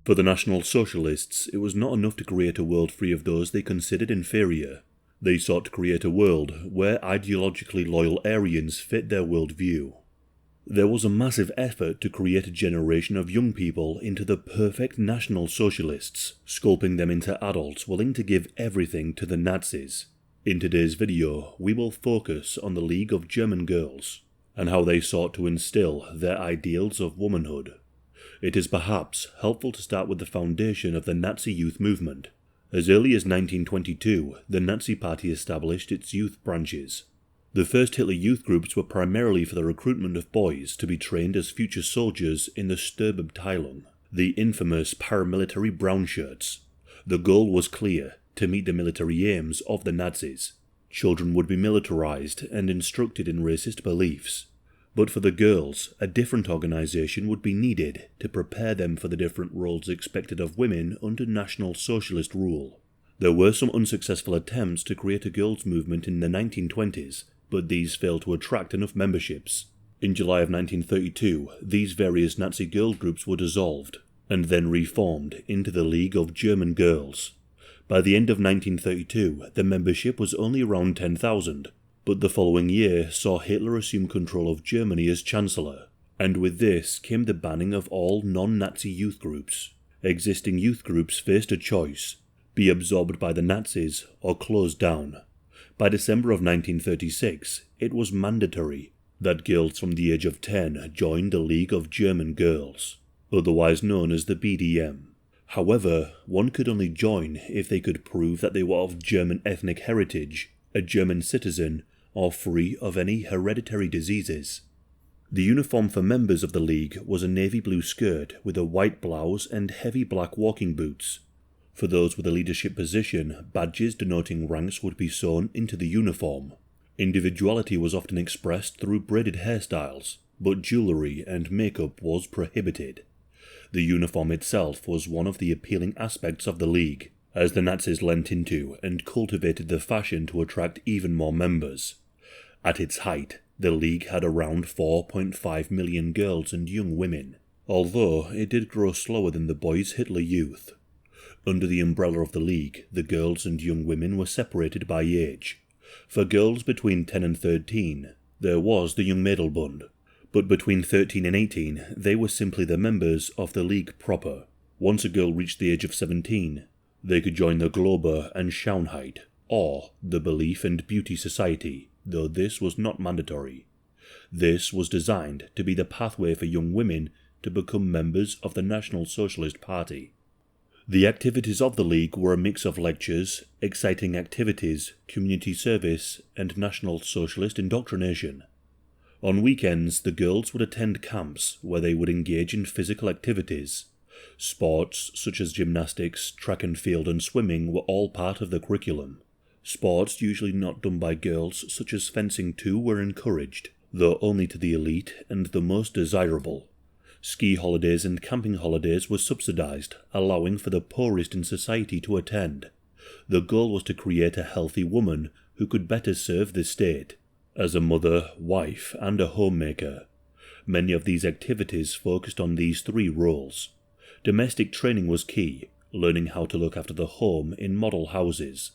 For the National Socialists, it was not enough to create a world free of those they considered inferior. They sought to create a world where ideologically loyal Aryans fit their worldview. There was a massive effort to create a generation of young people into the perfect National Socialists, sculpting them into adults willing to give everything to the Nazis. In today's video, we will focus on the League of German Girls, and how they sought to instill their ideals of womanhood. It is perhaps helpful to start with the foundation of the Nazi youth movement. As early as 1922, the Nazi Party established its youth branches. The first Hitler youth groups were primarily for the recruitment of boys to be trained as future soldiers in the Sturmabteilung, the infamous paramilitary brown shirts. The goal was clear: to meet the military aims of the Nazis. Children would be militarized and instructed in racist beliefs. But for the girls, a different organization would be needed to prepare them for the different roles expected of women under National Socialist rule. There were some unsuccessful attempts to create a girls' movement in the 1920s, but these failed to attract enough memberships. In July of 1932, these various Nazi girl groups were dissolved, and then reformed into the League of German Girls. By the end of 1932, the membership was only around 10,000, but the following year saw Hitler assume control of Germany as Chancellor, and with this came the banning of all non-Nazi youth groups. Existing youth groups faced a choice: be absorbed by the Nazis or closed down. By December of 1936, it was mandatory that girls from the age of 10 join the League of German Girls, otherwise known as the BDM. However, one could only join if they could prove that they were of German ethnic heritage, a German citizen, or free of any hereditary diseases. The uniform for members of the League was a navy blue skirt with a white blouse and heavy black walking boots. For those with a leadership position, badges denoting ranks would be sewn into the uniform. Individuality was often expressed through braided hairstyles, but jewellery and makeup was prohibited. The uniform itself was one of the appealing aspects of the League, as the Nazis lent into and cultivated the fashion to attract even more members. At its height, the League had around 4.5 million girls and young women, although it did grow slower than the boys' Hitler Youth. Under the umbrella of the League, the girls and young women were separated by age. For girls between 10 and 13, there was the Young Mädelbund, but between 13 and 18, they were simply the members of the League proper. Once a girl reached the age of 17, they could join the Glober and Schönheit, or the Belief and Beauty Society, though this was not mandatory. This was designed to be the pathway for young women to become members of the National Socialist Party. The activities of the League were a mix of lectures, exciting activities, community service, and National Socialist indoctrination. On weekends, the girls would attend camps where they would engage in physical activities. Sports such as gymnastics, track and field, and swimming were all part of the curriculum. Sports usually not done by girls, such as fencing too, were encouraged, though only to the elite and the most desirable. Ski holidays and camping holidays were subsidized, allowing for the poorest in society to attend. The goal was to create a healthy woman who could better serve the state, as a mother, wife, and a homemaker. Many of these activities focused on these three roles. Domestic training was key, learning how to look after the home in model houses.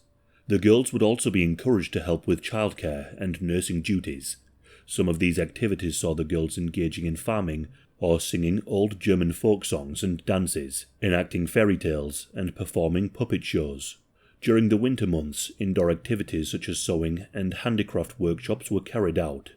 The girls would also be encouraged to help with childcare and nursing duties. Some of these activities saw the girls engaging in farming or singing old German folk songs and dances, enacting fairy tales, and performing puppet shows. During the winter months, indoor activities such as sewing and handicraft workshops were carried out.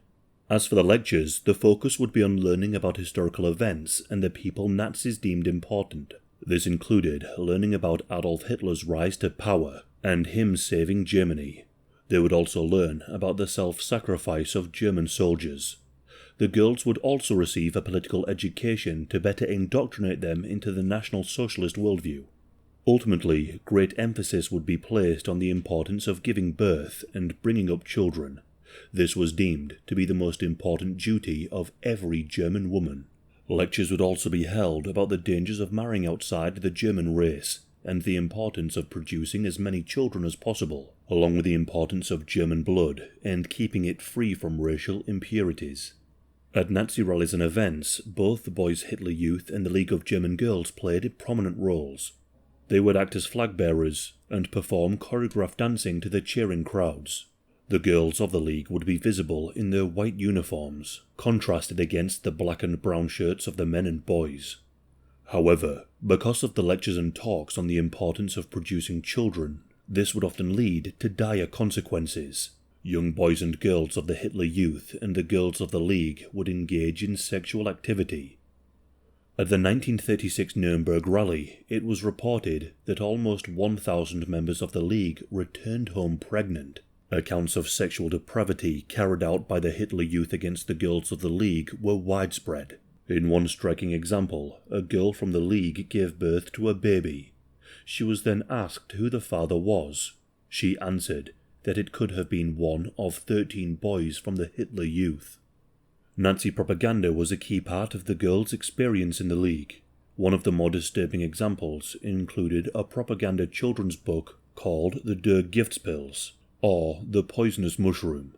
As for the lectures, the focus would be on learning about historical events and the people Nazis deemed important. This included learning about Adolf Hitler's rise to power and him saving Germany. They would also learn about the self-sacrifice of German soldiers. The girls would also receive a political education to better indoctrinate them into the National Socialist worldview. Ultimately, great emphasis would be placed on the importance of giving birth and bringing up children. This was deemed to be the most important duty of every German woman. Lectures would also be held about the dangers of marrying outside the German race, and the importance of producing as many children as possible, along with the importance of German blood and keeping it free from racial impurities. At Nazi rallies and events, both the Boys Hitler Youth and the League of German Girls played prominent roles. They would act as flag bearers and perform choreographed dancing to the cheering crowds. The girls of the League would be visible in their white uniforms, contrasted against the black and brown shirts of the men and boys. However, because of the lectures and talks on the importance of producing children, this would often lead to dire consequences. Young boys and girls of the Hitler Youth and the girls of the League would engage in sexual activity. At the 1936 Nuremberg rally, it was reported that almost 1,000 members of the League returned home pregnant. Accounts of sexual depravity carried out by the Hitler Youth against the girls of the League were widespread. In one striking example, a girl from the League gave birth to a baby. She was then asked who the father was. She answered that it could have been one of 13 boys from the Hitler Youth. Nazi propaganda was a key part of the girls' experience in the League. One of the more disturbing examples included a propaganda children's book called The Der Giftpilz, or The Poisonous Mushroom.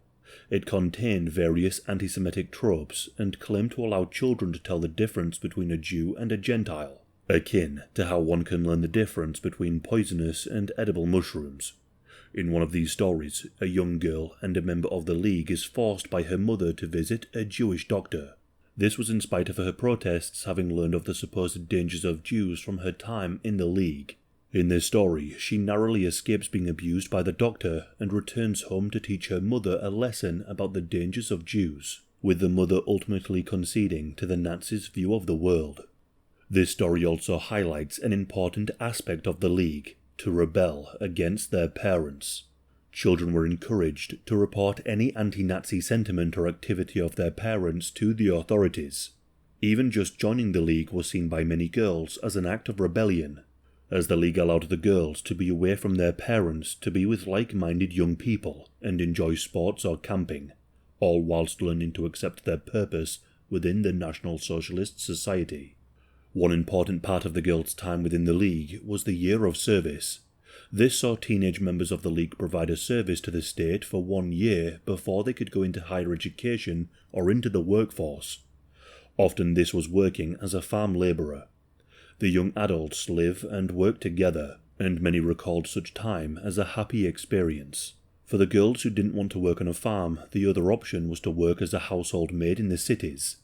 It contained various anti-Semitic tropes and claimed to allow children to tell the difference between a Jew and a Gentile, akin to how one can learn the difference between poisonous and edible mushrooms. In one of these stories, a young girl and a member of the League is forced by her mother to visit a Jewish doctor. This was in spite of her protests having learned of the supposed dangers of Jews from her time in the League. In this story, she narrowly escapes being abused by the doctor and returns home to teach her mother a lesson about the dangers of Jews, with the mother ultimately conceding to the Nazis' view of the world. This story also highlights an important aspect of the League: to rebel against their parents. Children were encouraged to report any anti-Nazi sentiment or activity of their parents to the authorities. Even just joining the League was seen by many girls as an act of rebellion, as the League allowed the girls to be away from their parents to be with like-minded young people and enjoy sports or camping, all whilst learning to accept their purpose within the National Socialist Society. One important part of the girls' time within the League was the year of service. This saw teenage members of the League provide a service to the state for 1 year before they could go into higher education or into the workforce. Often this was working as a farm labourer. The young adults live and work together, and many recalled such time as a happy experience. For the girls who didn't want to work on a farm, the other option was to work as a household maid in the cities.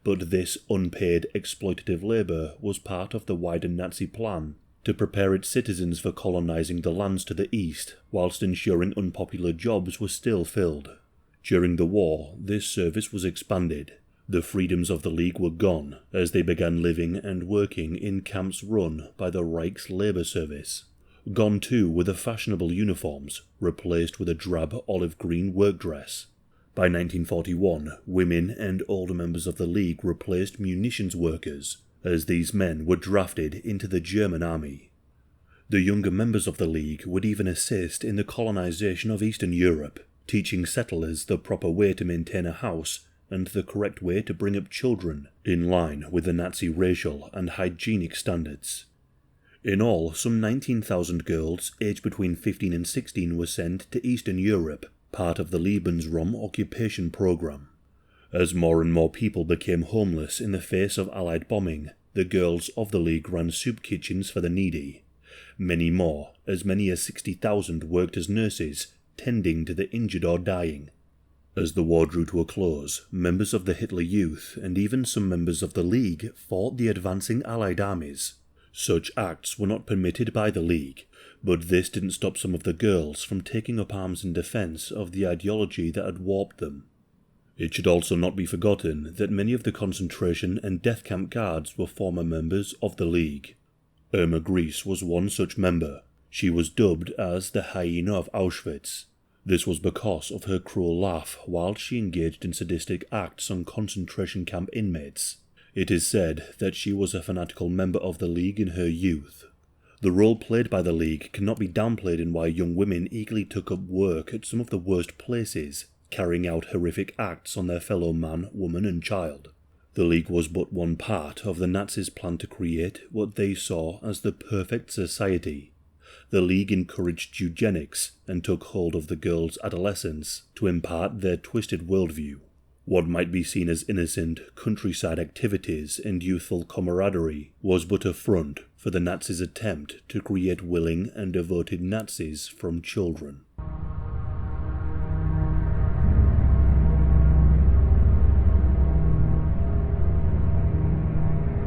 But this unpaid exploitative labour was part of the wider Nazi plan to prepare its citizens for colonising the lands to the east, whilst ensuring unpopular jobs were still filled. During the war, this service was expanded. The freedoms of the League were gone, as they began living and working in camps run by the Reich's Labour Service. Gone too were the fashionable uniforms, replaced with a drab olive-green work dress. By 1941, women and older members of the League replaced munitions workers, as these men were drafted into the German army. The younger members of the League would even assist in the colonisation of Eastern Europe, teaching settlers the proper way to maintain a house and the correct way to bring up children, in line with the Nazi racial and hygienic standards. In all, some 19,000 girls aged between 15 and 16 were sent to Eastern Europe, part of the Lebensraum occupation program. As more and more people became homeless in the face of Allied bombing, the girls of the League ran soup kitchens for the needy. Many more, as many as 60,000, worked as nurses, tending to the injured or dying. As the war drew to a close, members of the Hitler Youth and even some members of the League fought the advancing Allied armies. Such acts were not permitted by the League, but this didn't stop some of the girls from taking up arms in defence of the ideology that had warped them. It should also not be forgotten that many of the concentration and death camp guards were former members of the League. Irma Gries was one such member. She was dubbed as the hyena of Auschwitz. This was because of her cruel laugh while she engaged in sadistic acts on concentration camp inmates. It is said that she was a fanatical member of the League in her youth. The role played by the League cannot be downplayed in why young women eagerly took up work at some of the worst places, carrying out horrific acts on their fellow man, woman and child. The League was but one part of the Nazis' plan to create what they saw as the perfect society. The League encouraged eugenics and took hold of the girls' adolescence to impart their twisted worldview. What might be seen as innocent countryside activities and youthful camaraderie was but a front for the Nazis' attempt to create willing and devoted Nazis from children.